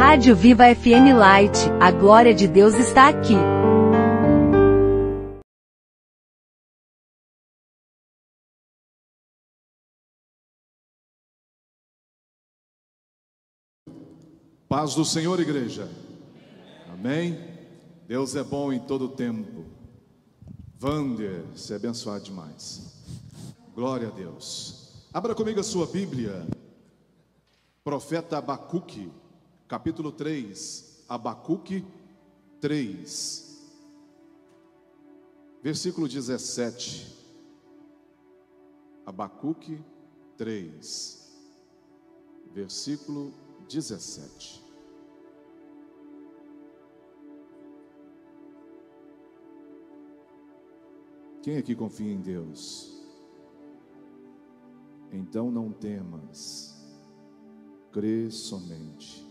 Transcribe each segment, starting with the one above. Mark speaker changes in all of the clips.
Speaker 1: Rádio Viva FM Light, a glória de Deus está aqui.
Speaker 2: Paz do Senhor, igreja. Amém? Deus é bom em todo tempo. Wander, você é abençoado demais. Glória a Deus. Abra comigo a sua Bíblia. Profeta Abacuque, capítulo 3. Abacuque 3, versículo 17. Abacuque 3, versículo 17. Quem aqui confia em Deus? Então não temas, crê somente.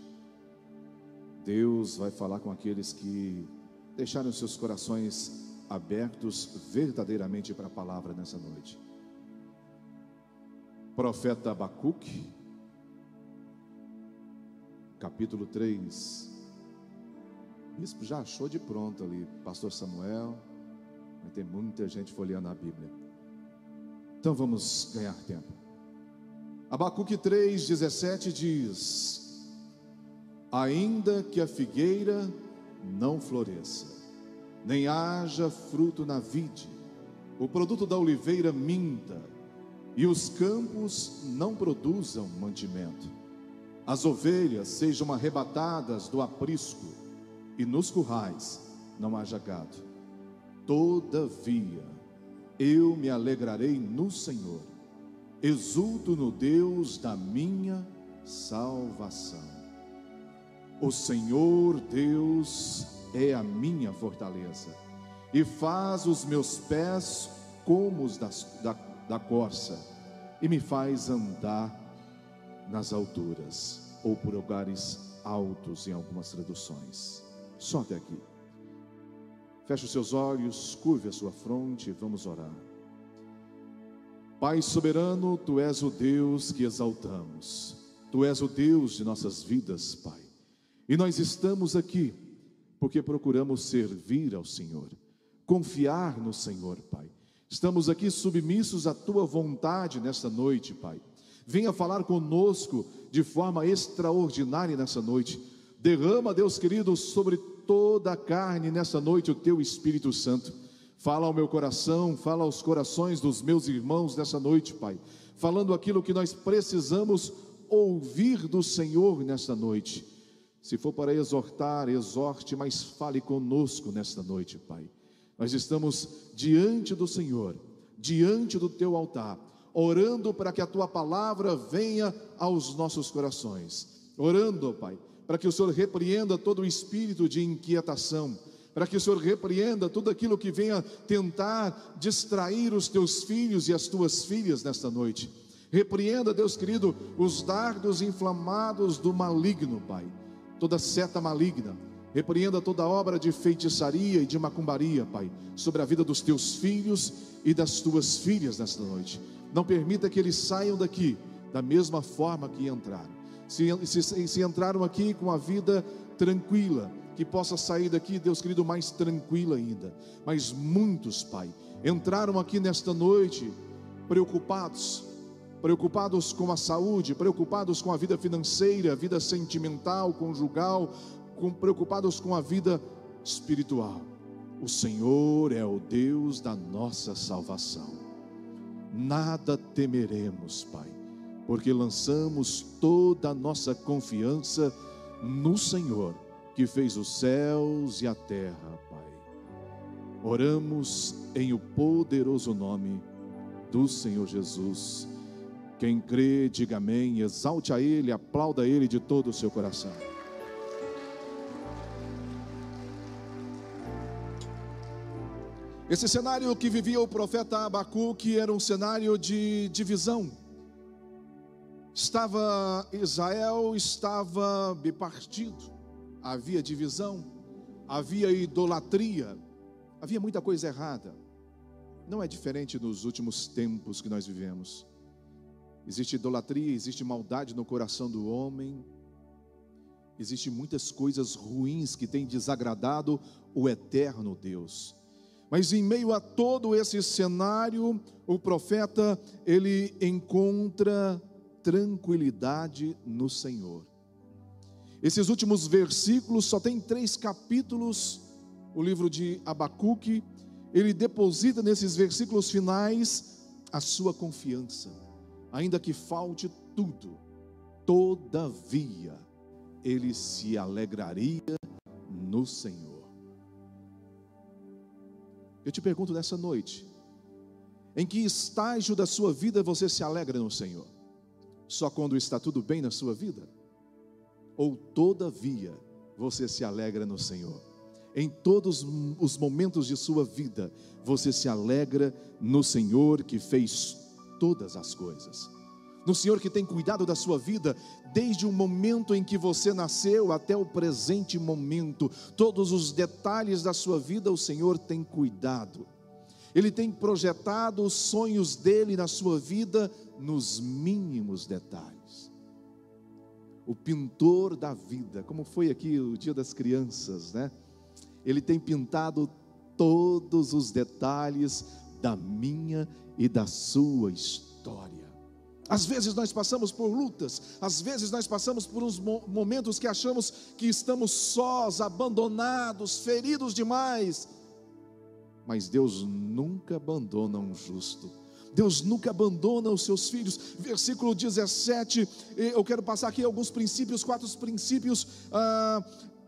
Speaker 2: Deus vai falar com aqueles que deixaram seus corações abertos verdadeiramente para a palavra nessa noite. Profeta Abacuque, capítulo 3. O bispo já achou de pronto ali, pastor Samuel. Vai ter muita gente folheando a Bíblia. Então vamos ganhar tempo. Abacuque 3, 17 diz: ainda que a figueira não floresça, nem haja fruto na vide, o produto da oliveira minta, e os campos não produzam mantimento, as ovelhas sejam arrebatadas do aprisco, e nos currais não haja gado, todavia eu me alegrarei no Senhor, exulto no Deus da minha salvação. O Senhor Deus é a minha fortaleza, e faz os meus pés como os da corça, e me faz andar nas alturas, ou por lugares altos em algumas traduções. Só até aqui. Feche os seus olhos, curve a sua fronte e vamos orar. Pai soberano, Tu és o Deus que exaltamos. Tu és o Deus de nossas vidas, Pai. E nós estamos aqui porque procuramos servir ao Senhor, confiar no Senhor, Pai. Estamos aqui submissos à Tua vontade nesta noite, Pai. Venha falar conosco de forma extraordinária nessa noite. Derrama, Deus querido, sobre toda a carne nessa noite o Teu Espírito Santo. Fala ao meu coração, fala aos corações dos meus irmãos nessa noite, Pai. Falando aquilo que nós precisamos ouvir do Senhor nesta noite. Se for para exortar, exorte, mas fale conosco nesta noite, Pai. Nós estamos diante do Senhor, diante do Teu altar, orando para que a Tua palavra venha aos nossos corações. Orando, Pai, para que o Senhor repreenda todo o espírito de inquietação, para que o Senhor repreenda tudo aquilo que venha tentar distrair os Teus filhos e as Tuas filhas nesta noite. Repreenda, Deus querido, os dardos inflamados do maligno, Pai, toda seta maligna. Repreenda toda obra de feitiçaria e de macumbaria, Pai, sobre a vida dos Teus filhos e das Tuas filhas nesta noite. Não permita que eles saiam daqui da mesma forma que entraram. Se entraram aqui com a vida tranquila, que possa sair daqui, Deus querido, mais tranquila ainda. Mas muitos, Pai, entraram aqui nesta noite preocupados com a saúde, preocupados com a vida financeira, a vida sentimental, conjugal, preocupados com a vida espiritual. O Senhor é o Deus da nossa salvação. Nada temeremos, Pai, porque lançamos toda a nossa confiança no Senhor, que fez os céus e a terra, Pai. Oramos em o poderoso nome do Senhor Jesus. Quem crê, diga amém, exalte a Ele, aplauda a Ele de todo o seu coração. Esse cenário que vivia o profeta Abacuque era um cenário de divisão. Israel estava bipartido, havia divisão, havia idolatria, havia muita coisa errada. Não é diferente nos últimos tempos que nós vivemos. Existe idolatria, existe maldade no coração do homem. Existem muitas coisas ruins que têm desagradado o eterno Deus. Mas em meio a todo esse cenário, o profeta, ele encontra tranquilidade no Senhor. Esses últimos versículos, só tem 3 capítulos, o livro de Abacuque, ele deposita nesses versículos finais a sua confiança. Ainda que falte tudo, todavia, ele se alegraria no Senhor. Eu te pergunto nessa noite, em que estágio da sua vida você se alegra no Senhor? Só quando está tudo bem na sua vida? Ou todavia você se alegra no Senhor? Em todos os momentos de sua vida, você se alegra no Senhor que fez todas as coisas, no Senhor que tem cuidado da sua vida, desde o momento em que você nasceu até o presente momento. Todos os detalhes da sua vida o Senhor tem cuidado. Ele tem projetado os sonhos dele na sua vida nos mínimos detalhes. O pintor da vida, como foi aqui o dia das crianças, né? Ele tem pintado todos os detalhes da minha e da sua história. Às vezes nós passamos por lutas, às vezes nós passamos por uns momentos que achamos que estamos sós, abandonados, feridos demais. Mas Deus nunca abandona um justo. Deus nunca abandona os seus filhos. Versículo 17, eu quero passar aqui alguns princípios, 4 princípios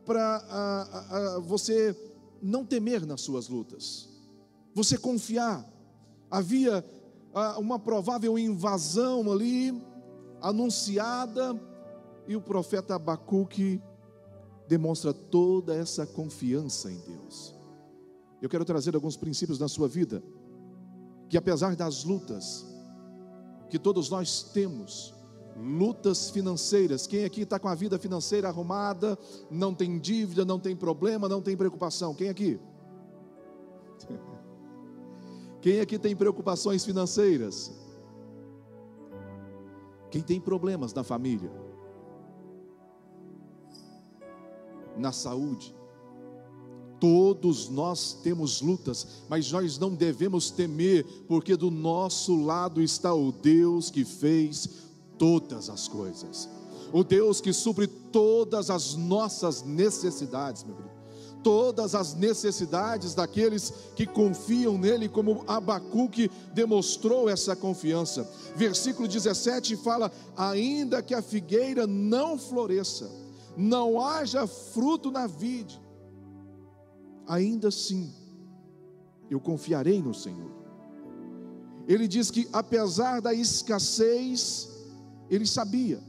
Speaker 2: para você não temer nas suas lutas, você confiar. Havia uma provável invasão ali, anunciada, e o profeta Abacuque demonstra toda essa confiança em Deus. Eu quero trazer alguns princípios na sua vida, que apesar das lutas, que todos nós temos, lutas financeiras, quem aqui está com a vida financeira arrumada, não tem dívida, não tem problema, não tem preocupação? Quem aqui? Quem aqui tem preocupações financeiras? Quem tem problemas na família? Na saúde? Todos nós temos lutas, mas nós não devemos temer, porque do nosso lado está o Deus que fez todas as coisas, o Deus que supre todas as nossas necessidades, meu querido. Todas as necessidades daqueles que confiam nele, como Abacuque demonstrou essa confiança. Versículo 17 fala: ainda que a figueira não floresça, não haja fruto na vide, ainda assim eu confiarei no Senhor. Ele diz que apesar da escassez, ele sabia,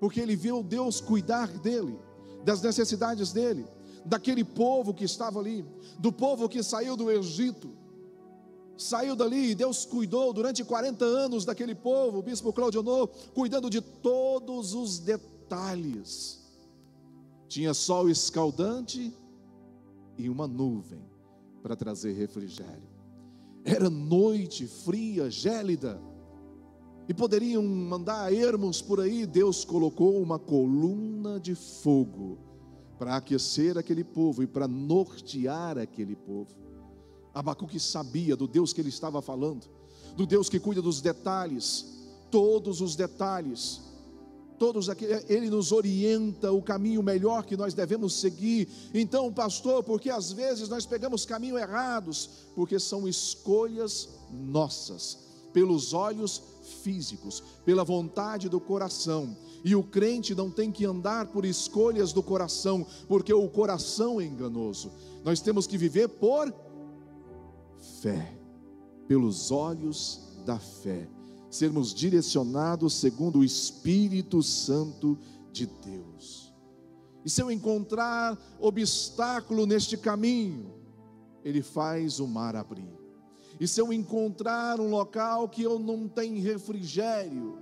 Speaker 2: porque ele viu Deus cuidar dele, das necessidades dele, daquele povo que estava ali, do povo que saiu do Egito, saiu dali e Deus cuidou durante 40 anos daquele povo. O bispo Claudionor cuidando de todos os detalhes. Tinha sol escaldante e uma nuvem para trazer refrigério. Era noite fria, gélida, e poderiam mandar ermos por aí. Deus colocou uma coluna de fogo para aquecer aquele povo e para nortear aquele povo. Abacuque sabia do Deus que ele estava falando, do Deus que cuida dos detalhes, todos os detalhes, ele nos orienta o caminho melhor que nós devemos seguir. Então, pastor, porque às vezes nós pegamos caminhos errados? Porque são escolhas nossas, pelos olhos físicos, pela vontade do coração. E o crente não tem que andar por escolhas do coração, porque o coração é enganoso. Nós temos que viver por fé, pelos olhos da fé, sermos direcionados segundo o Espírito Santo de Deus. E se eu encontrar obstáculo neste caminho, Ele faz o mar abrir. E se eu encontrar um local que eu não tenho refrigério,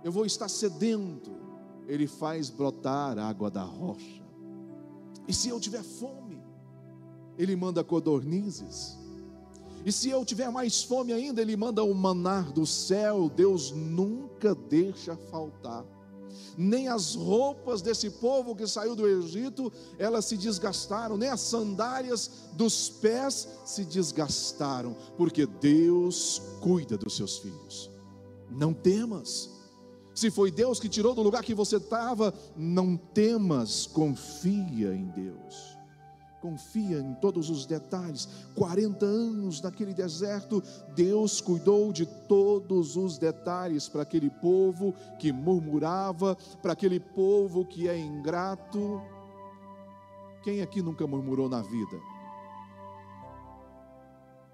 Speaker 2: eu vou estar sedento, Ele faz brotar água da rocha. E se eu tiver fome, Ele manda codornizes. E se eu tiver mais fome ainda, Ele manda o maná do céu. Deus nunca deixa faltar. Nem as roupas desse povo que saiu do Egito, elas se desgastaram, nem as sandálias dos pés se desgastaram, porque Deus cuida dos seus filhos. Não temas. Se foi Deus que tirou do lugar que você estava, não temas, confia em Deus. Confia em todos os detalhes. 40 anos naquele deserto, Deus cuidou de todos os detalhes para aquele povo que murmurava, para aquele povo que é ingrato. Quem aqui nunca murmurou na vida?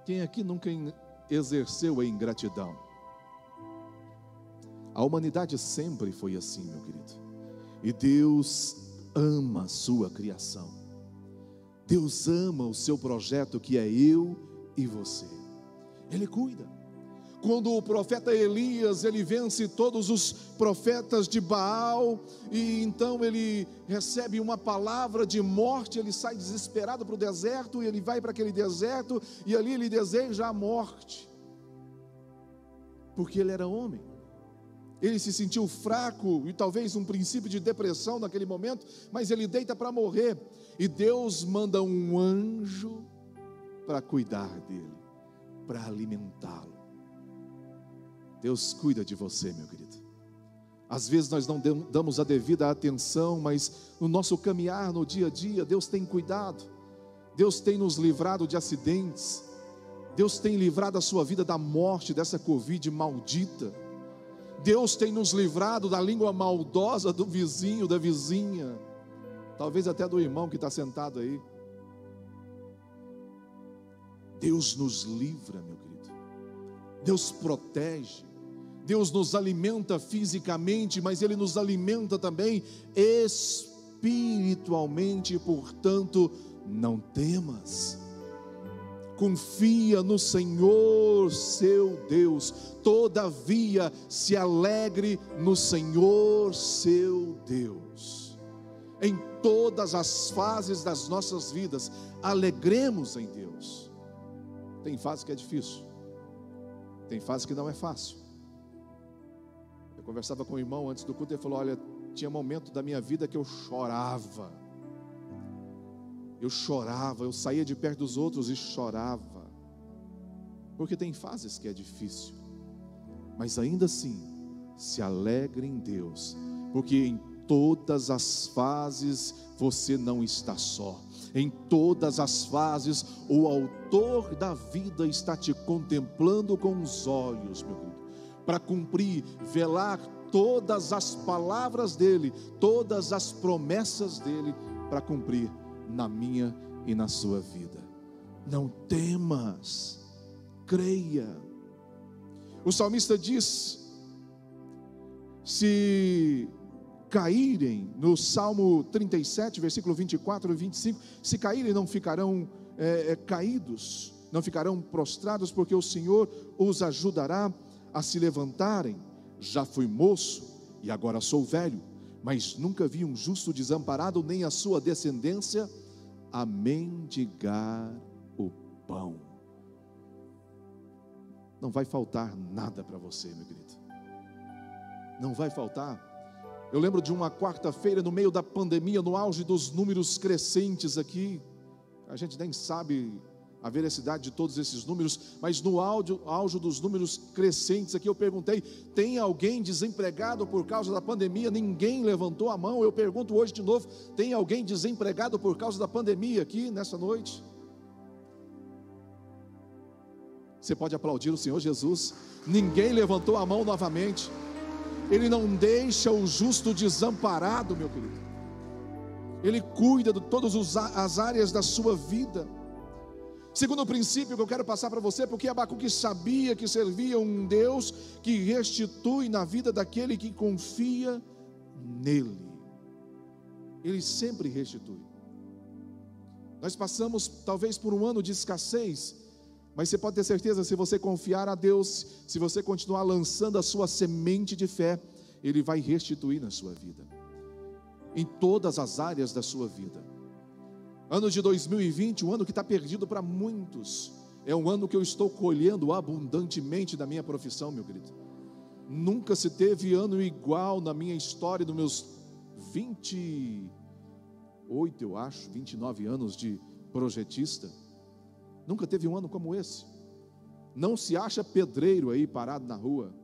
Speaker 2: Quem aqui nunca exerceu a ingratidão? A humanidade sempre foi assim, meu querido. E Deus ama a sua criação. Deus ama o seu projeto, que é eu e você. Ele cuida. Quando o profeta Elias, ele vence todos os profetas de Baal, e então ele recebe uma palavra de morte, ele sai desesperado para o deserto, e ele vai para aquele deserto, e ali ele deseja a morte, porque ele era homem. Ele se sentiu fraco e talvez um princípio de depressão naquele momento, mas ele deita para morrer, e Deus manda um anjo para cuidar dele, para alimentá-lo. Deus cuida de você, meu querido. Às vezes nós não damos a devida atenção, mas no nosso caminhar, no dia a dia, Deus tem cuidado. Deus tem nos livrado de acidentes. Deus tem livrado a sua vida da morte, dessa Covid maldita. Deus tem nos livrado da língua maldosa do vizinho, da vizinha, talvez até do irmão que está sentado aí. Deus nos livra, meu querido. Deus protege. Deus nos alimenta fisicamente, mas Ele nos alimenta também espiritualmente. Portanto, não temas. Confia no Senhor, seu Deus. Todavia, se alegre no Senhor, seu Deus. Em todas as fases das nossas vidas, alegremos em Deus. Tem fase que é difícil. Tem fase que não é fácil. Eu conversava com o irmão antes do culto, ele falou: olha, tinha momento da minha vida que eu chorava. Eu saía de perto dos outros e chorava, porque tem fases que é difícil, mas ainda assim, se alegre em Deus, porque em todas as fases você não está só. Em todas as fases, o autor da vida está te contemplando com os olhos, meu querido, para cumprir, velar todas as palavras dele, todas as promessas dele, para cumprir na minha e na sua vida. Não temas, creia. O salmista diz: se caírem, no Salmo 37, versículo 24 e 25, se caírem não ficarão caídos, não ficarão prostrados, porque o Senhor os ajudará a se levantarem. Já fui moço e agora sou velho, mas nunca vi um justo desamparado, nem a sua descendência a mendigar o pão. Não vai faltar nada para você, meu querido. Não vai faltar. Eu lembro de uma quarta-feira, no meio da pandemia, no auge dos números crescentes aqui. A gente nem sabe a veracidade de todos esses números, mas no auge dos números crescentes aqui, eu perguntei: tem alguém desempregado por causa da pandemia? Ninguém levantou a mão. Eu pergunto hoje de novo: tem alguém desempregado por causa da pandemia aqui nessa noite? Você pode aplaudir o Senhor Jesus. Ninguém levantou a mão novamente. Ele não deixa o justo desamparado, meu querido. Ele cuida de todas as áreas da sua vida. Segundo princípio que eu quero passar para você, porque Abacuque sabia que servia um Deus que restitui na vida daquele que confia nele. Ele sempre restitui. Nós passamos talvez por um ano de escassez, mas você pode ter certeza, se você confiar a Deus, se você continuar lançando a sua semente de fé, Ele vai restituir na sua vida, em todas as áreas da sua vida. Ano de 2020, um ano que está perdido para muitos, é um ano que eu estou colhendo abundantemente da minha profissão, meu querido. Nunca se teve ano igual na minha história, nos meus 28, eu acho, 29 anos de projetista. Nunca teve um ano como esse. Não se acha pedreiro aí parado na rua,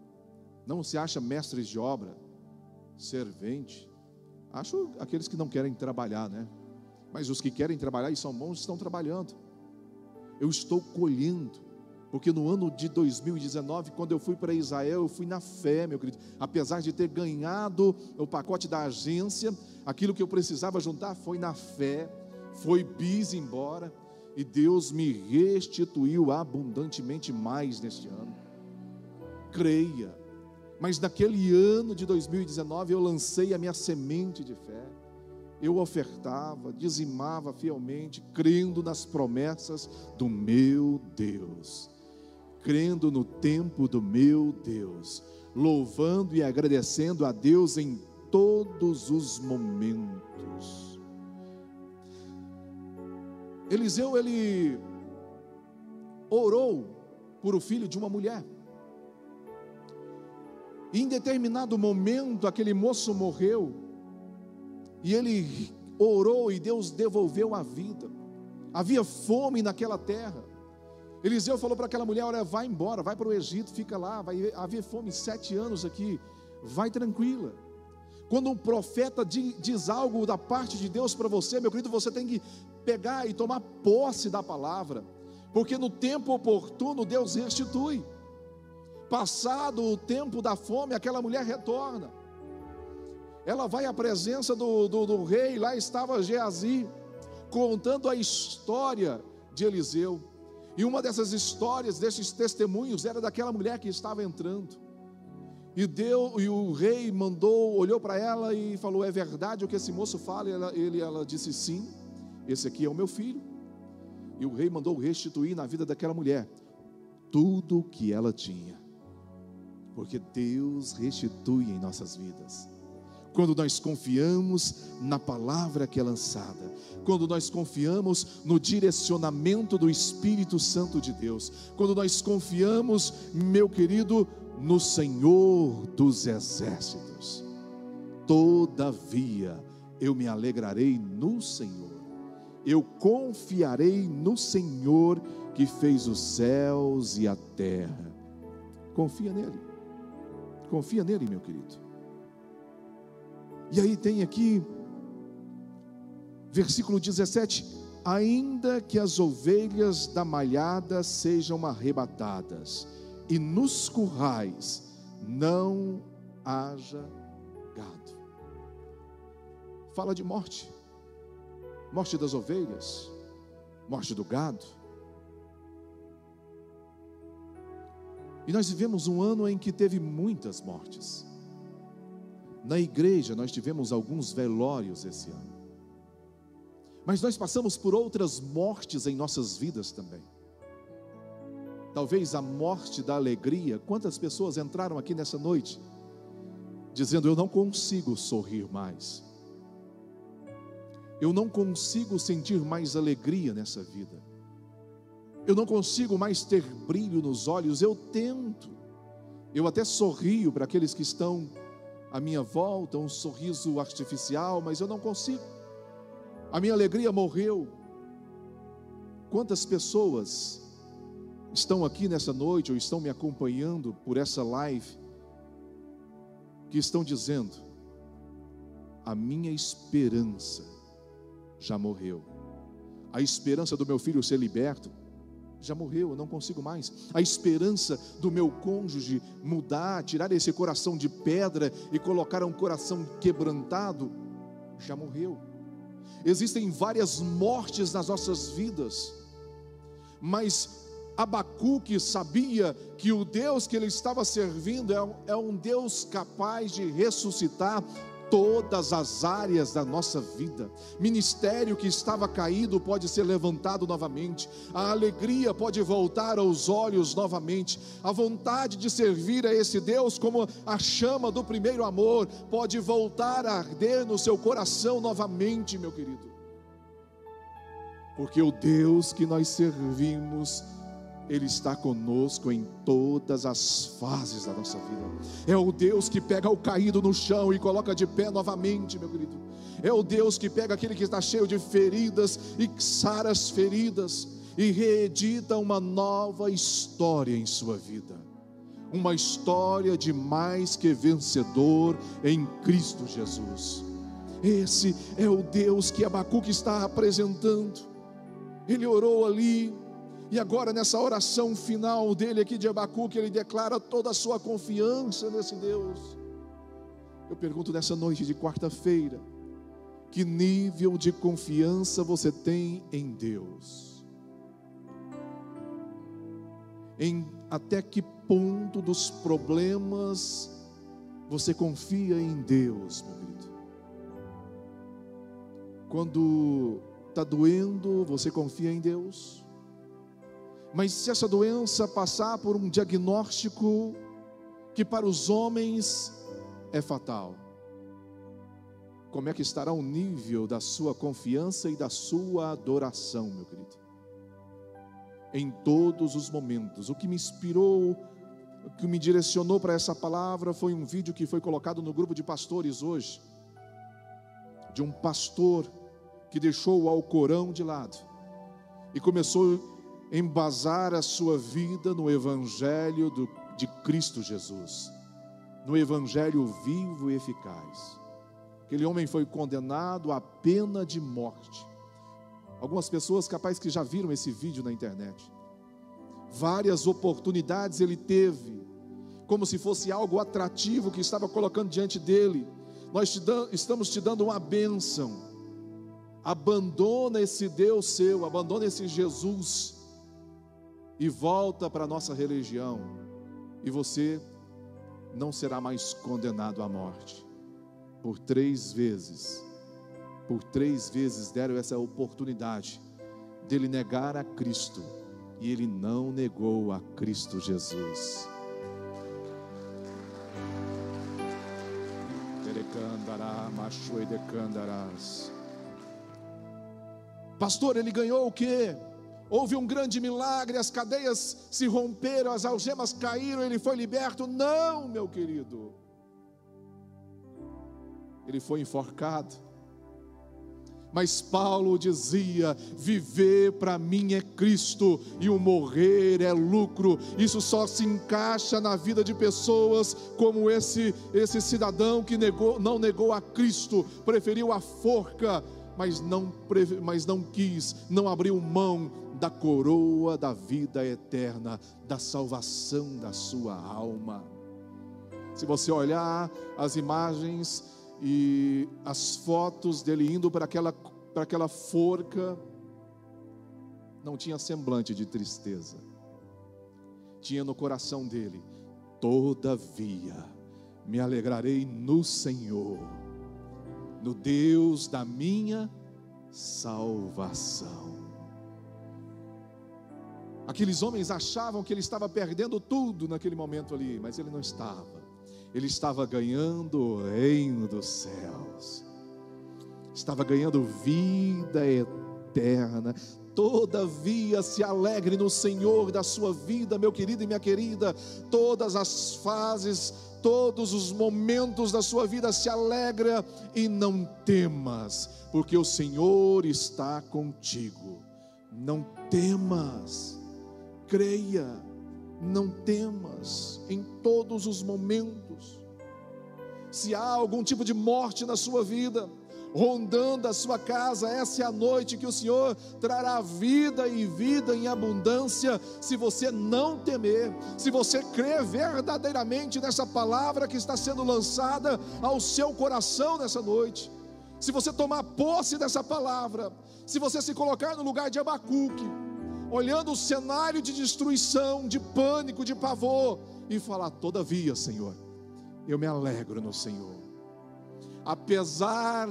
Speaker 2: não se acha mestres de obra, servente. Acho aqueles que não querem trabalhar, né? Mas os que querem trabalhar e são bons estão trabalhando. Eu estou colhendo. Porque no ano de 2019, quando eu fui para Israel, eu fui na fé, meu querido. Apesar de ter ganhado o pacote da agência, aquilo que eu precisava juntar foi na fé, foi bis embora, e Deus me restituiu abundantemente mais neste ano. Creia. Mas naquele ano de 2019, eu lancei a minha semente de fé. Eu ofertava, dizimava fielmente, crendo nas promessas do meu Deus, crendo no tempo do meu Deus, louvando e agradecendo a Deus em todos os momentos. Eliseu, ele orou por o filho de uma mulher. E em determinado momento, aquele moço morreu, e ele orou e Deus devolveu a vida. Havia fome naquela terra. Eliseu falou para aquela mulher: olha, vai embora, vai para o Egito, fica lá, vai haver fome 7 anos aqui, vai tranquila. Quando um profeta diz algo da parte de Deus para você, meu querido, você tem que pegar e tomar posse da palavra, porque no tempo oportuno Deus restitui. Passado o tempo da fome, aquela mulher retorna. Ela vai à presença do rei. Lá estava Geazi, contando a história de Eliseu. E uma dessas histórias, desses testemunhos, era daquela mulher que estava entrando. E o rei olhou para ela e falou: é verdade o que esse moço fala? Ela disse: sim, esse aqui é o meu filho. E o rei mandou restituir na vida daquela mulher tudo o que ela tinha, porque Deus restitui em nossas vidas. Quando nós confiamos na palavra que é lançada, quando nós confiamos no direcionamento do Espírito Santo de Deus, quando nós confiamos, meu querido, no Senhor dos Exércitos. Todavia eu me alegrarei no Senhor, eu confiarei no Senhor que fez os céus e a terra. Confia nele, meu querido. E aí tem aqui, versículo 17: ainda que as ovelhas da malhada sejam arrebatadas, e nos currais não haja gado. Fala de morte, morte das ovelhas, morte do gado. E nós vivemos um ano em que teve muitas mortes. Na igreja nós tivemos alguns velórios esse ano, mas nós passamos por outras mortes em nossas vidas também. Talvez a morte da alegria. Quantas pessoas entraram aqui nessa noite dizendo: eu não consigo sorrir mais, eu não consigo sentir mais alegria nessa vida, eu não consigo mais ter brilho nos olhos. Eu tento, eu até sorrio para aqueles que estão à minha volta, um sorriso artificial, mas eu não consigo, a minha alegria morreu. Quantas pessoas estão aqui nessa noite, ou estão me acompanhando por essa live, que estão dizendo: a minha esperança já morreu, a esperança do meu filho ser liberto já morreu, eu não consigo mais. A esperança do meu cônjuge mudar, tirar esse coração de pedra e colocar um coração quebrantado, já morreu. Existem várias mortes nas nossas vidas, mas Abacuque sabia que o Deus que ele estava servindo é um Deus capaz de ressuscitar todas as áreas da nossa vida. Ministério que estava caído pode ser levantado novamente, a alegria pode voltar aos olhos novamente, a vontade de servir a esse Deus, como a chama do primeiro amor, pode voltar a arder no seu coração novamente, meu querido, porque o Deus que nós servimos Ele está conosco em todas as fases da nossa vida. É o Deus que pega o caído no chão e coloca de pé novamente, meu querido. É o Deus que pega aquele que está cheio de feridas e sara as feridas e reedita uma nova história em sua vida. Uma história de mais que vencedor em Cristo Jesus. Esse é o Deus que Abacuque está apresentando. Ele orou ali, e agora nessa oração final dele aqui de Abacuque, ele declara toda a sua confiança nesse Deus. Eu pergunto nessa noite de quarta-feira, que nível de confiança você tem em Deus? Até que ponto dos problemas você confia em Deus, meu querido? Quando está doendo, você confia em Deus? Mas se essa doença passar por um diagnóstico que para os homens é fatal, como é que estará o nível da sua confiança e da sua adoração, meu querido? Em todos os momentos. O que me inspirou, o que me direcionou para essa palavra foi um vídeo que foi colocado no grupo de pastores hoje, de um pastor que deixou o Alcorão de lado e começou a embasar a sua vida no Evangelho de Cristo Jesus, no Evangelho vivo e eficaz. Aquele homem foi condenado à pena de morte. Algumas pessoas capazes que já viram esse vídeo na internet. Várias oportunidades ele teve, como se fosse algo atrativo que estava colocando diante dele. Nós estamos te dando uma bênção. Abandona esse Deus seu, abandona esse Jesus e volta para a nossa religião, e você não será mais condenado à morte. Por 3 vezes deram essa oportunidade dele negar a Cristo, e ele não negou a Cristo Jesus. Pastor, ele ganhou o quê? Houve um grande milagre, as cadeias se romperam, as algemas caíram, ele foi liberto. Não, meu querido, ele foi enforcado. Mas Paulo dizia: viver para mim é Cristo e o morrer é lucro. Isso só se encaixa na vida de pessoas como esse cidadão que não negou a Cristo, preferiu a forca, mas não quis, não abriu mão da coroa da vida eterna, da salvação da sua alma. Se você olhar as imagens e as fotos dele indo para aquela forca, não tinha semblante de tristeza, tinha no coração dele: todavia me alegrarei no Senhor, no Deus da minha salvação. Aqueles homens achavam que ele estava perdendo tudo naquele momento ali, mas ele não estava. Ele estava ganhando o reino dos céus, estava ganhando vida eterna. Todavia se alegre no Senhor da sua vida, meu querido e minha querida. Todas as fases, todos os momentos da sua vida, se alegra e não temas, porque o Senhor está contigo. Não temas, creia, não temas em todos os momentos. Se há algum tipo de morte na sua vida, rondando a sua casa, essa é a noite que o Senhor trará vida e vida em abundância, se você não temer, se você crer verdadeiramente nessa palavra que está sendo lançada ao seu coração nessa noite. Se você tomar posse dessa palavra, se você se colocar no lugar de Abacuque, olhando o cenário de destruição, de pânico, de pavor, e falar: todavia, Senhor, eu me alegro no Senhor. Apesar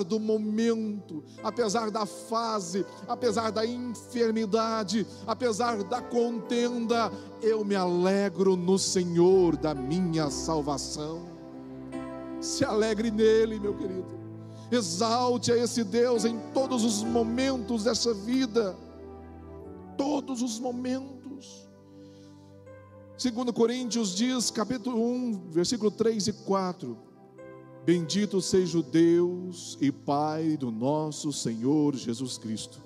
Speaker 2: do momento, apesar da fase, apesar da enfermidade, apesar da contenda, eu me alegro no Senhor da minha salvação. Se alegre nele, meu querido. Exalte a esse Deus em todos os momentos dessa vida. todos os momentos. 2 Coríntios diz, capítulo 1, versículo 3 e 4: bendito seja o Deus e Pai do nosso Senhor Jesus Cristo,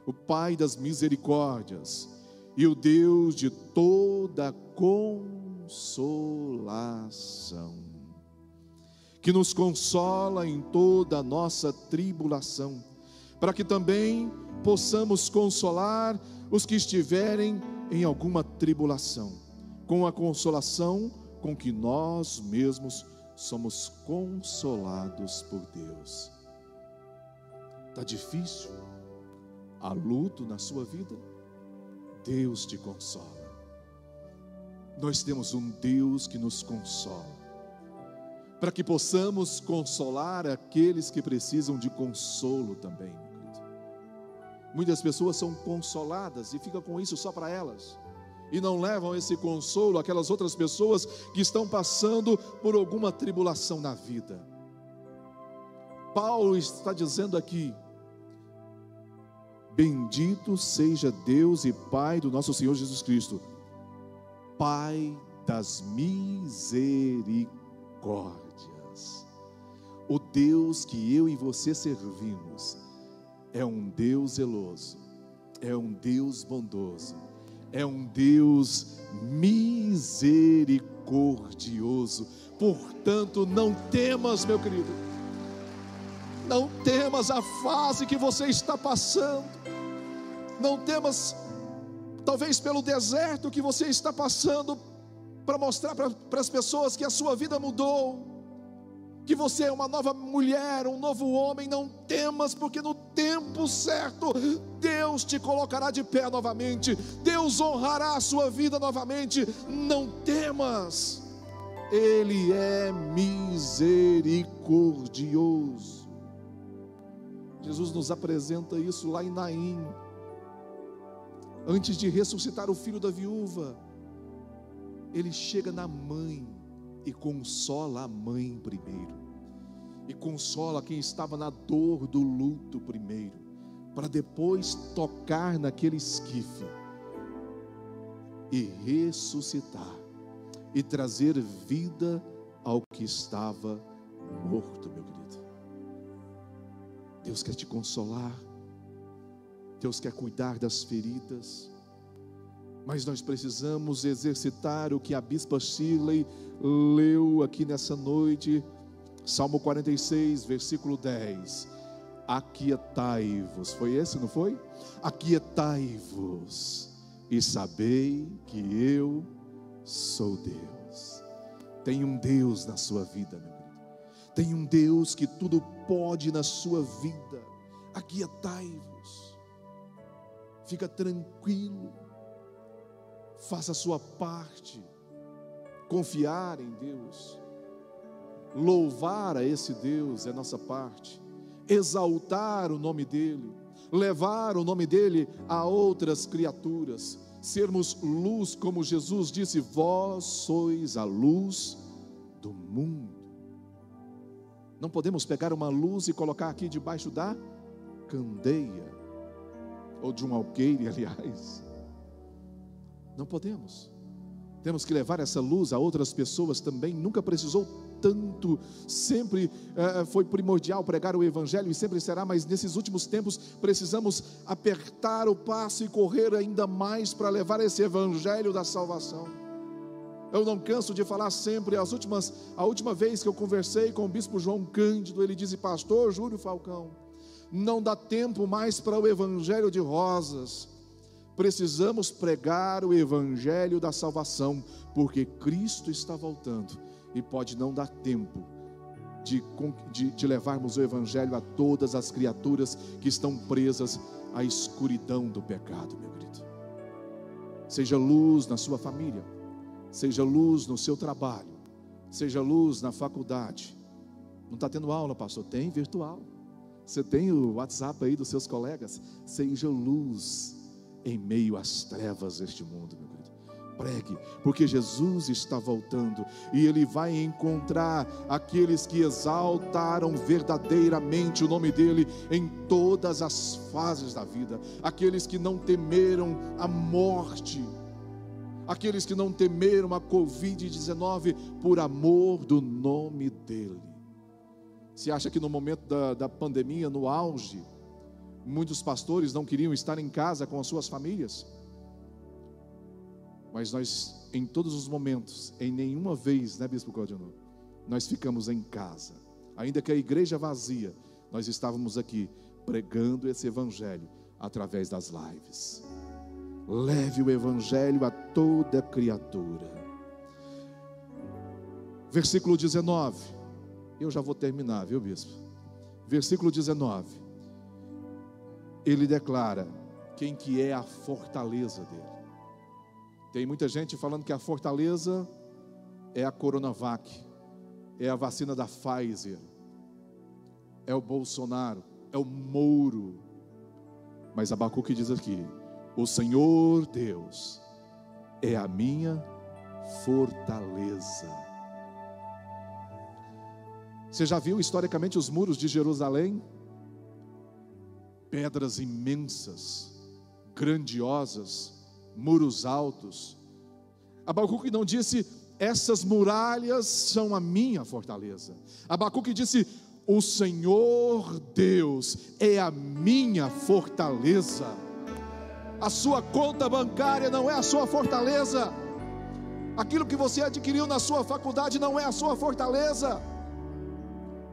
Speaker 2: o Pai das misericórdias e o Deus de toda consolação, que nos consola em toda a nossa tribulação, para que também possamos consolar os que estiverem em alguma tribulação, com a consolação com que nós mesmos somos consolados por Deus. Está difícil? Há luto na sua vida? Deus te consola. Nós temos um Deus que nos consola, para que possamos consolar aqueles que precisam de consolo também. Muitas pessoas são consoladas e ficam com isso só para elas, e não levam esse consolo àquelas outras pessoas que estão passando por alguma tribulação na vida. Paulo está dizendo aqui: bendito seja Deus e Pai do nosso Senhor Jesus Cristo, Pai das misericórdias. O Deus que eu e você servimos é um Deus zeloso, é um Deus bondoso, é um Deus misericordioso. Portanto, não temas, meu querido, não temas a fase que você está passando, não temas talvez pelo deserto que você está passando, para mostrar para as pessoas que a sua vida mudou, que você é uma nova mulher, um novo homem. Não temas, porque no tempo certo Deus te colocará de pé novamente, Deus honrará a sua vida novamente. Não temas, Ele é misericordioso. Jesus nos apresenta isso lá em Naim, antes de ressuscitar o filho da viúva. Ele chega na mãe e consola a mãe primeiro, e consola quem estava na dor do luto primeiro, para depois tocar naquele esquife e ressuscitar e trazer vida ao que estava morto, meu querido. Deus quer te consolar, Deus quer cuidar das feridas, mas nós precisamos exercitar o que a bispa Shirley leu aqui nessa noite, Salmo 46, versículo 10: aquietai-vos. Foi esse, não foi? Aquietai-vos e sabei que eu sou Deus. Tem um Deus na sua vida, meu querido. Tem um Deus que tudo pode na sua vida. Aquietai-vos, fica tranquilo, faça a sua parte. Confiar em Deus, louvar a esse Deus é nossa parte. Exaltar o nome dEle, levar o nome dEle a outras criaturas, sermos luz, como Jesus disse: vós sois a luz do mundo. Não podemos pegar uma luz e colocar aqui debaixo da candeia, ou de um alqueire, aliás. Não podemos. Temos que levar essa luz a outras pessoas também. Nunca precisou tanto, sempre foi primordial pregar o Evangelho e sempre será, mas nesses últimos tempos precisamos apertar o passo e correr ainda mais para levar esse Evangelho da salvação. Eu não canso de falar sempre. A última vez que eu conversei com o bispo João Cândido, ele disse: pastor Júlio Falcão, não dá tempo mais para o Evangelho de rosas. Precisamos pregar o Evangelho da salvação, porque Cristo está voltando e pode não dar tempo de levarmos o Evangelho a todas as criaturas que estão presas à escuridão do pecado, meu querido. Seja luz na sua família, seja luz no seu trabalho, seja luz na faculdade. Não está tendo aula, pastor? Tem virtual. Você tem o WhatsApp aí dos seus colegas. Seja luz em meio às trevas deste mundo, meu querido. pregue, porque Jesus está voltando e Ele vai encontrar aqueles que exaltaram verdadeiramente o nome dEle em todas as fases da vida, aqueles que não temeram a morte, aqueles que não temeram a Covid-19 por amor do nome dEle. Você acha que no momento da pandemia, no auge, muitos pastores não queriam estar em casa com as suas famílias? Mas nós, em todos os momentos, em nenhuma vez, né, Bispo Claudionor, nós ficamos em casa. Ainda que a igreja vazia, nós estávamos aqui pregando esse evangelho através das lives. Leve o evangelho a toda criatura. Versículo 19. Eu já vou terminar, viu, bispo? Versículo 19. Ele declara quem que é a fortaleza dele. Tem muita gente falando que a fortaleza é a Coronavac, é a vacina da Pfizer, é o Bolsonaro, é o Moro. Mas Abacuque diz aqui: o Senhor Deus é a minha fortaleza. Você já viu historicamente os muros de Jerusalém? Pedras imensas, grandiosas, muros altos. Abacuque não disse: essas muralhas são a minha fortaleza. Abacuque disse: o Senhor Deus é a minha fortaleza. A sua conta bancária não é a sua fortaleza. Aquilo que você adquiriu na sua faculdade não é a sua fortaleza.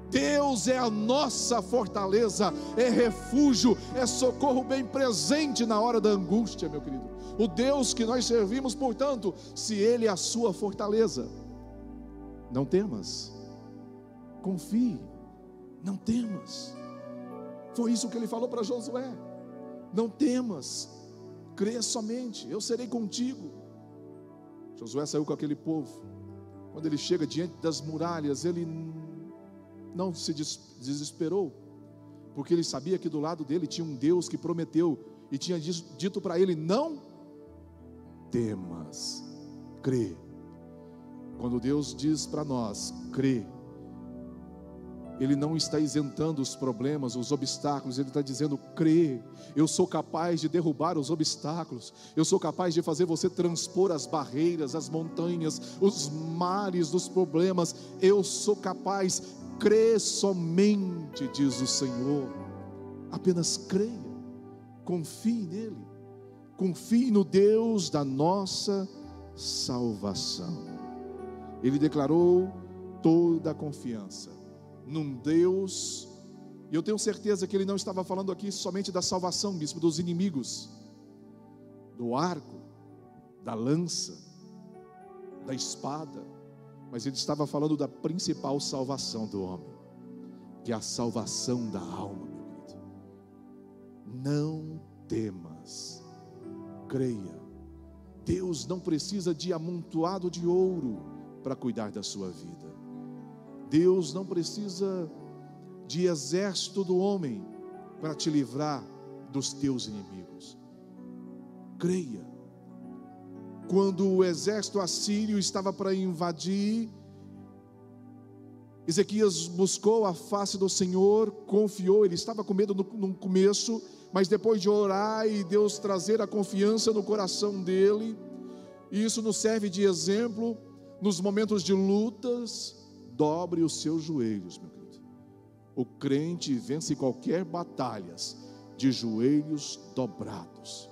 Speaker 2: Deus é a nossa fortaleza, é refúgio, é socorro bem presente na hora da angústia, meu querido. O Deus que nós servimos, portanto, se Ele é a sua fortaleza, não temas, confie, não temas. Foi isso que Ele falou para Josué: não temas, crê somente, eu serei contigo. Josué saiu com aquele povo. Quando ele chega diante das muralhas, ele não se desesperou, porque ele sabia que do lado dele tinha um Deus que prometeu e tinha dito para ele: não temas, crê. Quando Deus diz para nós, crê, Ele não está isentando os problemas, os obstáculos. Ele está dizendo: crê, eu sou capaz de derrubar os obstáculos, eu sou capaz de fazer você transpor as barreiras, as montanhas, os mares dos problemas. Eu sou capaz. Crê somente, diz o Senhor. Apenas creia, confie nele, confie no Deus da nossa salvação. Ele declarou toda a confiança num Deus, e eu tenho certeza que ele não estava falando aqui somente da salvação, bispo, dos inimigos, do arco, da lança, da espada, mas ele estava falando da principal salvação do homem, que é a salvação da alma, meu querido. Não temas, creia. Deus não precisa de amontoado de ouro para cuidar da sua vida. Deus não precisa de exército do homem para te livrar dos teus inimigos. Creia. Quando o exército assírio estava para invadir, Ezequias buscou a face do Senhor, confiou. Ele estava com medo no começo, mas depois de orar e Deus trazer a confiança no coração dele, e isso nos serve de exemplo nos momentos de lutas. Dobre os seus joelhos, meu querido. O crente vence qualquer batalha de joelhos dobrados.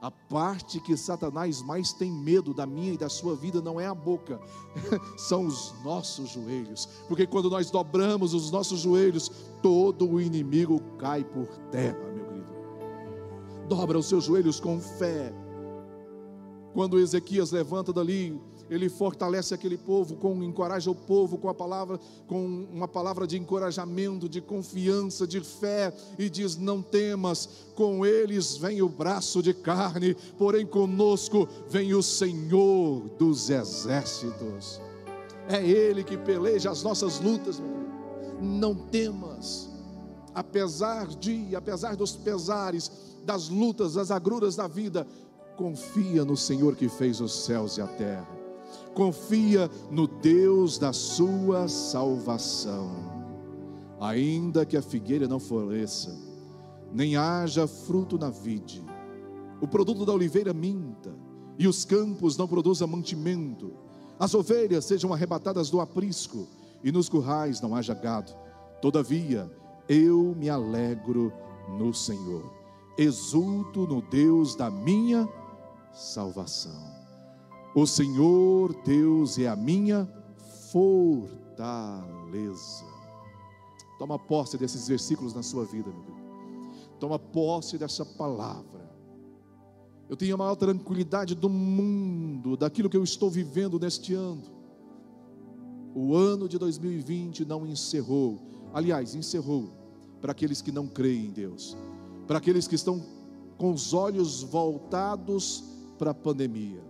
Speaker 2: A parte que Satanás mais tem medo da minha e da sua vida não é a boca, são os nossos joelhos, porque quando nós dobramos os nossos joelhos, todo o inimigo cai por terra, meu querido. Dobra os seus joelhos com fé. Quando Ezequias levanta dali, ele fortalece aquele povo, encoraja o povo com uma palavra de encorajamento, de confiança, de fé, e diz: não temas, com eles vem o braço de carne, porém conosco vem o Senhor dos exércitos. É Ele que peleja as nossas lutas, meu querido. Não temas, apesar dos pesares, das lutas, das agruras da vida, confia no Senhor que fez os céus e a terra. Confia no Deus da sua salvação. Ainda que a figueira não floresça, nem haja fruto na vide, o produto da oliveira minta, e os campos não produzam mantimento, as ovelhas sejam arrebatadas do aprisco, e nos currais não haja gado, todavia eu me alegro no Senhor, exulto no Deus da minha salvação. O Senhor Deus é a minha fortaleza. Toma posse desses versículos na sua vida, meu Deus. Toma posse dessa palavra. Eu tenho a maior tranquilidade do mundo, daquilo que eu estou vivendo neste ano. O ano de 2020 não encerrou. Aliás, encerrou para aqueles que não creem em Deus, para aqueles que estão com os olhos voltados para a pandemia.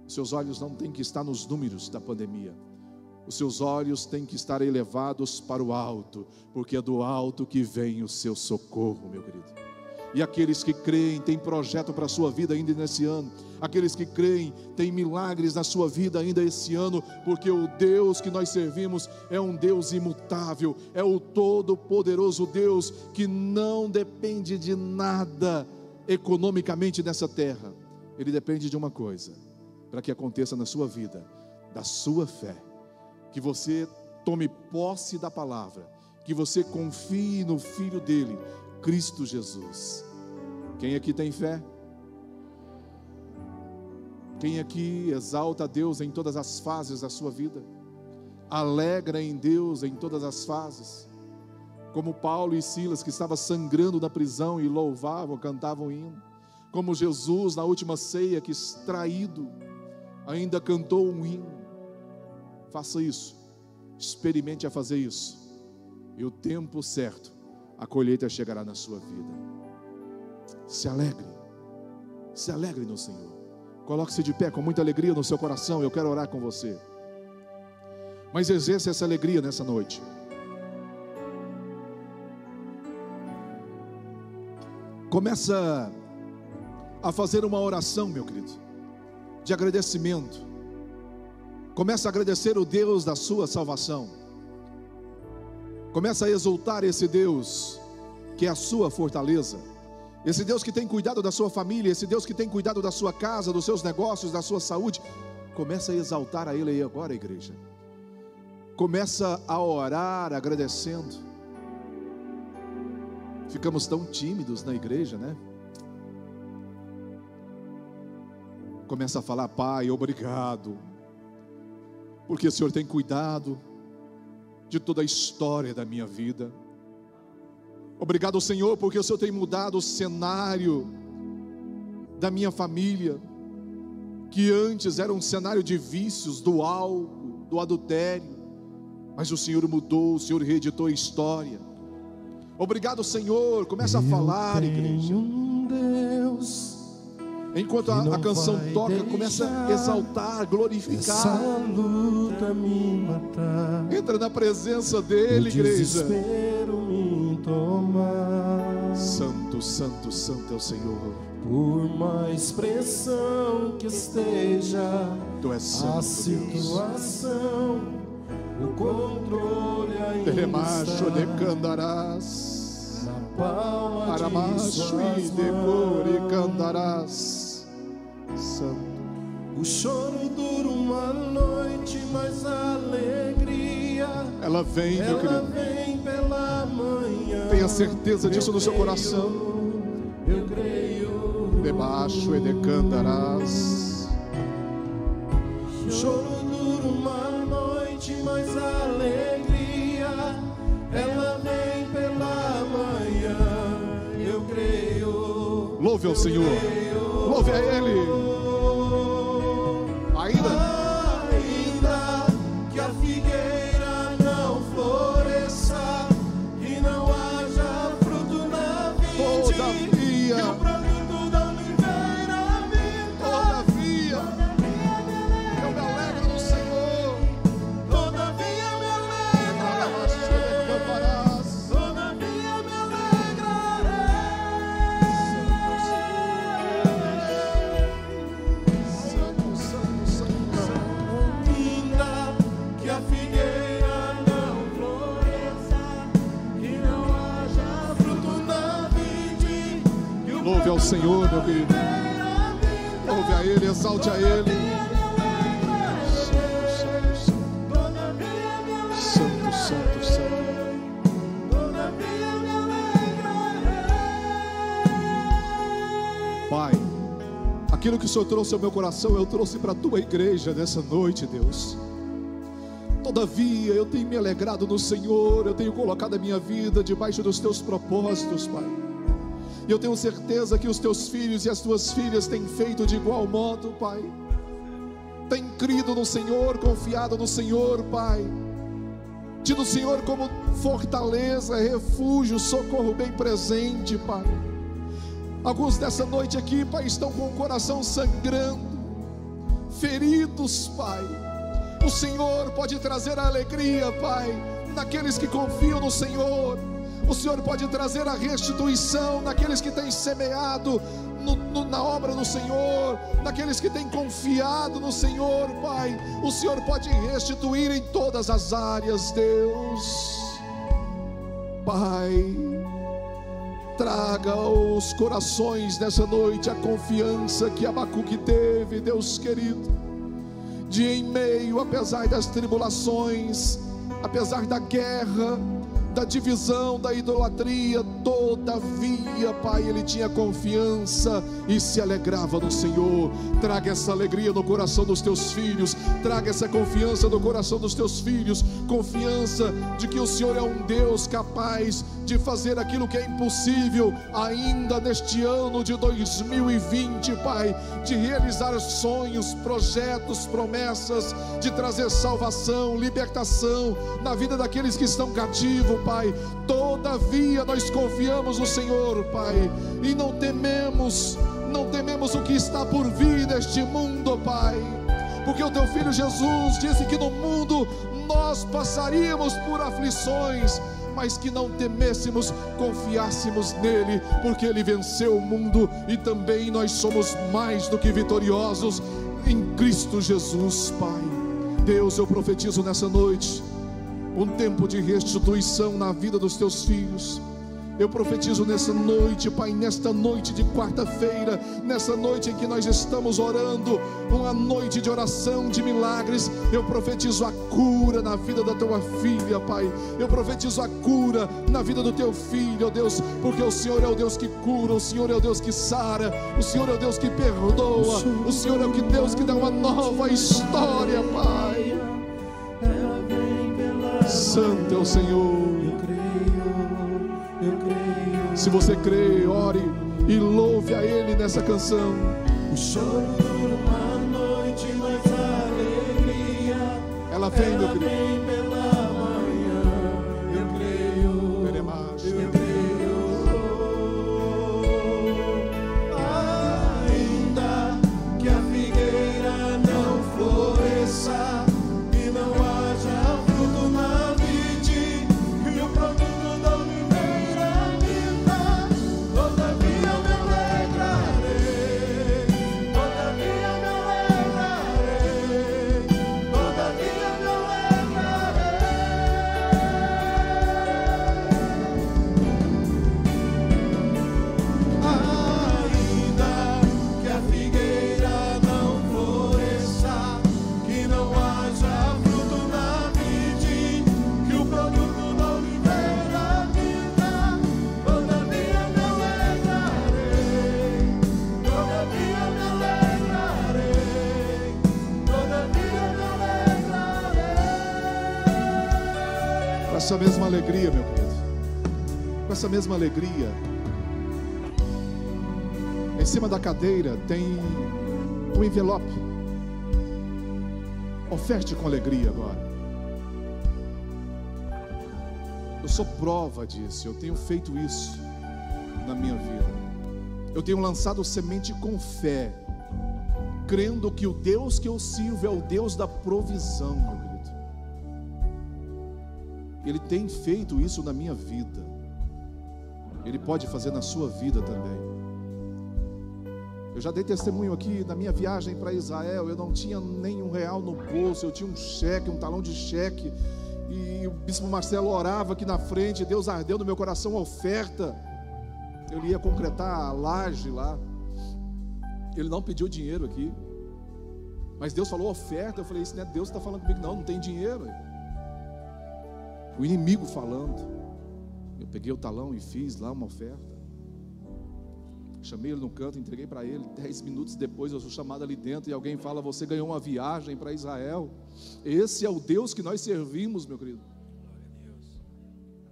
Speaker 2: Os seus olhos não têm que estar nos números da pandemia. Os seus olhos têm que estar elevados para o alto, porque é do alto que vem o seu socorro, meu querido. E aqueles que creem, têm projeto para a sua vida ainda nesse ano. Aqueles que creem, têm milagres na sua vida ainda esse ano, porque o Deus que nós servimos é um Deus imutável, é o todo-poderoso Deus que não depende de nada economicamente nessa terra. Ele depende de uma coisa, para que aconteça na sua vida, da sua fé. Que você tome posse da palavra, que você confie no Filho dele, Cristo Jesus. Quem aqui tem fé? Quem aqui exalta a Deus em todas as fases da sua vida? Alegra em Deus em todas as fases? Como Paulo e Silas, que estavam sangrando na prisão e louvavam, cantavam hino. Como Jesus na última ceia, que extraído, ainda cantou um hino. Faça isso, experimente a fazer isso, e o tempo certo, a colheita chegará na sua vida. Se alegre no Senhor. Coloque-se de pé com muita alegria no seu coração. Eu quero orar com você, mas exerça essa alegria nessa noite. Começa a fazer uma oração, meu querido, de agradecimento. Começa a agradecer o Deus da sua salvação. Começa a exaltar esse Deus que é a sua fortaleza. Esse Deus que tem cuidado da sua família, esse Deus que tem cuidado da sua casa, dos seus negócios, da sua saúde. Começa a exaltar a Ele aí agora, igreja. Começa a orar agradecendo. Ficamos tão tímidos na igreja, né? Começa a falar: Pai, obrigado, porque o Senhor tem cuidado de toda a história da minha vida. Obrigado, Senhor, porque o Senhor tem mudado o cenário da minha família, que antes era um cenário de vícios, do álcool, do adultério, mas o Senhor mudou, o Senhor reeditou a história. Obrigado, Senhor. Começa a falar, igreja. Enquanto a canção toca, começa a exaltar, glorificar. Entra na presença dele, igreja. Santo, santo, santo é o Senhor.
Speaker 3: Por mais pressão que esteja
Speaker 2: Tu és santo,
Speaker 3: a situação, o controle ainda está na palma de suas mãos.
Speaker 2: Santo.
Speaker 3: O choro dura uma noite, mas a alegria
Speaker 2: ela vem, meu querido.
Speaker 3: Vem pela manhã.
Speaker 2: Tenha certeza disso no seu coração.
Speaker 3: Eu creio.
Speaker 2: Debaixo e decantarás.
Speaker 3: O choro dura uma noite, mas a alegria ela vem pela manhã. Eu creio.
Speaker 2: Louve ao Senhor. Louve a Ele.
Speaker 3: Ainda que a figueira não floresça e não haja fruto na vide,
Speaker 2: todavia,
Speaker 3: e o produto da oliveira minta,
Speaker 2: todavia eu me alegro no Senhor.
Speaker 3: Todavia me alegrarei. Todavia me alegrarei.
Speaker 2: Louve ao Senhor, meu querido. Louve a Ele, exalte a Ele. Santo, santo, santo. Pai, aquilo que o Senhor trouxe ao meu coração, eu trouxe para a tua igreja nessa noite, Deus. Todavia, eu tenho me alegrado no Senhor, eu tenho colocado a minha vida debaixo dos teus propósitos, Pai. E eu tenho certeza que os teus filhos e as tuas filhas têm feito de igual modo, Pai. Têm crido no Senhor, confiado no Senhor, Pai. Tido o Senhor como fortaleza, refúgio, socorro bem presente, Pai. Alguns dessa noite aqui, Pai, estão com o coração sangrando, feridos, Pai. O Senhor pode trazer a alegria, Pai, naqueles que confiam no Senhor. O Senhor pode trazer a restituição naqueles que têm semeado na obra do Senhor, naqueles que têm confiado no Senhor, Pai. O Senhor pode restituir em todas as áreas, Deus. Pai, traga aos corações nessa noite a confiança que Abacuque teve, Deus querido, de em meio, apesar das tribulações, apesar da guerra, da divisão, da idolatria, todavia, Pai, ele tinha confiança e se alegrava no Senhor. Traga essa alegria no coração dos teus filhos, traga essa confiança no coração dos teus filhos, confiança de que o Senhor é um Deus capaz de fazer aquilo que é impossível ainda neste ano de 2020, Pai, de realizar sonhos, projetos, promessas, de trazer salvação, libertação na vida daqueles que estão cativos, Pai. Todavia nós confiamos no Senhor, Pai, e não tememos o que está por vir neste mundo, Pai, porque o teu Filho Jesus disse que no mundo nós passaríamos por aflições, mas que não temêssemos, confiássemos nele, porque ele venceu o mundo e também nós somos mais do que vitoriosos em Cristo Jesus, Pai. Deus, eu profetizo nessa noite um tempo de restituição na vida dos teus filhos. Eu profetizo nessa noite, Pai, nesta noite de quarta-feira, nessa noite em que nós estamos orando, uma noite de oração, de milagres. Eu profetizo a cura na vida da tua filha, Pai. Eu profetizo a cura na vida do teu filho, ó Deus, porque o Senhor é o Deus que cura, o Senhor é o Deus que sara, o Senhor é o Deus que perdoa, o Senhor é o Deus que dá uma nova história, Pai. Santo é o Senhor. Se você crê, ore e louve a Ele nessa canção.
Speaker 3: O choro dura uma noite, mas a alegria
Speaker 2: ela vem, meu querido.
Speaker 3: Vem pela manhã. Eu creio, eu creio. Ainda que a figueira não floresça e não haja fruto na vide, e o produto da oliveira minta, todavia me alegrarei, todavia me alegrarei, todavia me alegrarei. Ainda que a figueira não floresça, que não haja fruto na vide, que o produto da oliveira minta, todavia me alegrarei, todavia me alegrarei, todavia me alegrarei.
Speaker 2: Com essa mesma alegria, meu querido, com essa mesma alegria, em cima da cadeira tem um envelope. Oferte com alegria agora. Eu sou prova disso, eu tenho feito isso na minha vida. Eu tenho lançado semente com fé, crendo que o Deus que eu sirvo é o Deus da provisão, meu querido. Ele tem feito isso na minha vida. Ele pode fazer na sua vida também. Eu já dei testemunho aqui na minha viagem para Israel. Eu não tinha nenhum real no bolso, eu tinha um cheque, um talão de cheque, e o bispo Marcelo orava aqui na frente. Deus ardeu no meu coração a oferta. Ele ia concretar a laje lá. Ele não pediu dinheiro aqui. Mas Deus falou oferta. Eu falei, isso não é Deus que está falando comigo, não tem dinheiro. O inimigo falando. Eu peguei o talão e fiz lá uma oferta. Chamei ele no canto, entreguei para ele. 10 minutos depois eu sou chamado ali dentro e alguém fala, você ganhou uma viagem para Israel. Esse é o Deus que nós servimos, meu querido.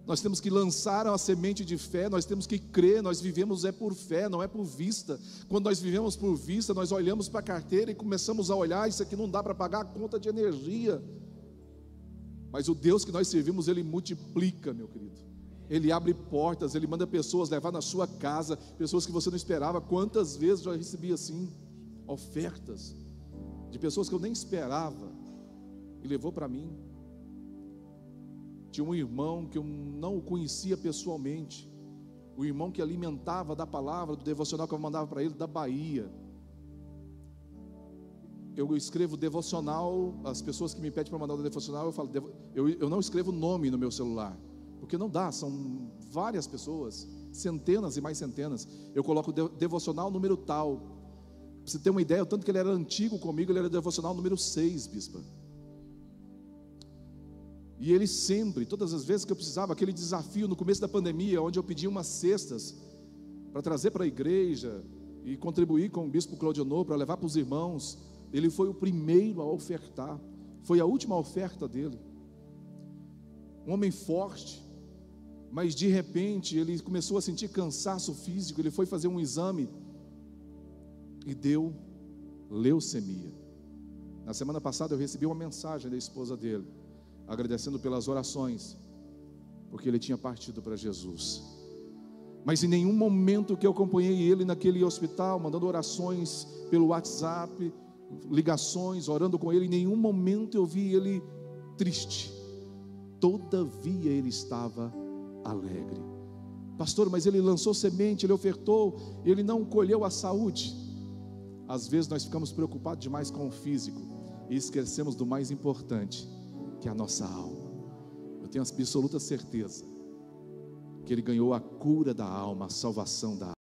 Speaker 2: Nós temos que lançar a semente de fé, nós temos que crer, nós vivemos por fé, não é por vista. Quando nós vivemos por vista, nós olhamos para a carteira e começamos a olhar, isso aqui não dá para pagar a conta de energia. Mas o Deus que nós servimos, Ele multiplica, meu querido. Ele abre portas, Ele manda pessoas levar na sua casa, pessoas que você não esperava. Quantas vezes eu já recebi assim, ofertas, de pessoas que eu nem esperava, e levou para mim. Tinha um irmão que eu não o conhecia pessoalmente, o irmão que alimentava da palavra, do devocional que eu mandava para ele, da Bahia. Eu escrevo devocional, as pessoas que me pedem para mandar o devocional, eu falo, eu não escrevo nome no meu celular, porque não dá, são várias pessoas, centenas e mais centenas. Eu coloco devocional número tal. Para você ter uma ideia, o tanto que ele era antigo comigo, ele era devocional número 6, bispa. E ele sempre, todas as vezes que eu precisava, aquele desafio no começo da pandemia, onde eu pedia umas cestas para trazer para a igreja e contribuir com o bispo Claudionor para levar para os irmãos, ele foi o primeiro a ofertar. Foi a última oferta dele. Um homem forte, mas de repente ele começou a sentir cansaço físico. Ele foi fazer um exame e deu leucemia. Na semana passada eu recebi uma mensagem da esposa dele, agradecendo pelas orações, porque ele tinha partido para Jesus. Mas em nenhum momento que eu acompanhei ele naquele hospital, mandando orações pelo WhatsApp, ligações, orando com ele, em nenhum momento eu vi ele triste. Todavia ele estava alegre. Pastor, mas ele lançou semente, ele ofertou, ele não colheu a saúde. Às vezes nós ficamos preocupados demais com o físico e esquecemos do mais importante, que é a nossa alma. Eu tenho absoluta certeza que ele ganhou a cura da alma, a salvação da alma.